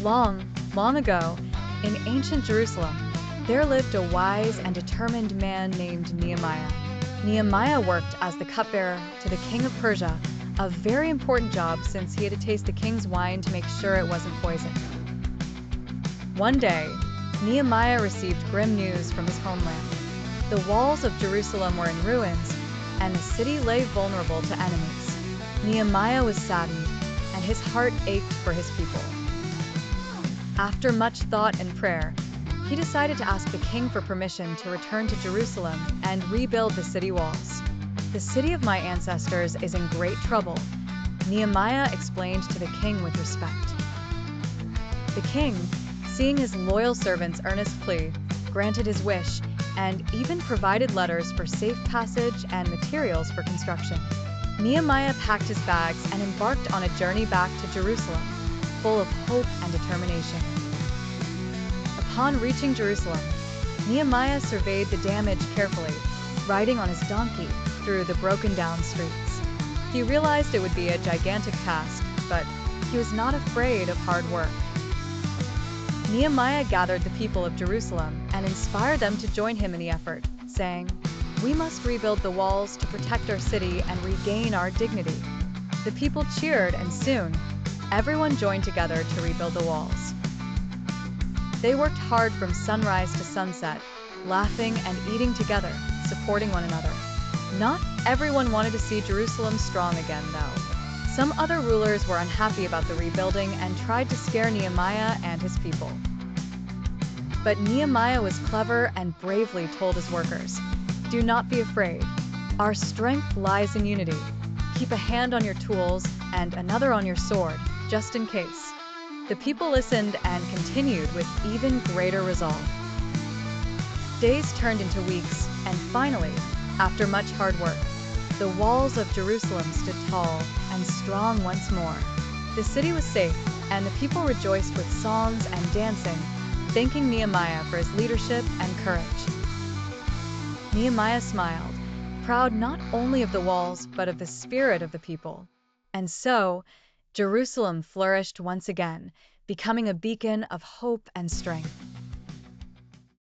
Long, long ago, in ancient Jerusalem, there lived a wise and determined man named Nehemiah. Nehemiah worked as the cupbearer to the king of Persia, a very important job since he had to taste the king's wine to make sure it wasn't poisoned. One day, Nehemiah received grim news from his homeland. The walls of Jerusalem were in ruins, and the city lay vulnerable to enemies. Nehemiah was saddened, and his heart ached for his people. After much thought and prayer, he decided to ask the king for permission to return to Jerusalem and rebuild the city walls. "The city of my ancestors is in great trouble," Nehemiah explained to the king with respect. The king, seeing his loyal servant's earnest plea, granted his wish and even provided letters for safe passage and materials for construction. Nehemiah packed his bags and embarked on a journey back to Jerusalem, full of hope and determination. Upon reaching Jerusalem, Nehemiah surveyed the damage carefully, riding on his donkey through the broken-down streets. He realized it would be a gigantic task, but he was not afraid of hard work. Nehemiah gathered the people of Jerusalem and inspired them to join him in the effort, saying, "We must rebuild the walls to protect our city and regain our dignity." The people cheered, and soon, everyone joined together to rebuild the walls. They worked hard from sunrise to sunset, laughing and eating together, supporting one another. Not everyone wanted to see Jerusalem strong again, though. Some other rulers were unhappy about the rebuilding and tried to scare Nehemiah and his people. But Nehemiah was clever and bravely told his workers, "Do not be afraid. Our strength lies in unity. Keep a hand on your tools and another on your sword, just in case." The people listened and continued with even greater resolve. Days turned into weeks, and finally, after much hard work, the walls of Jerusalem stood tall and strong once more. The city was safe, and the people rejoiced with songs and dancing, thanking Nehemiah for his leadership and courage. Nehemiah smiled, proud not only of the walls but of the spirit of the people. And so, Jerusalem flourished once again, becoming a beacon of hope and strength.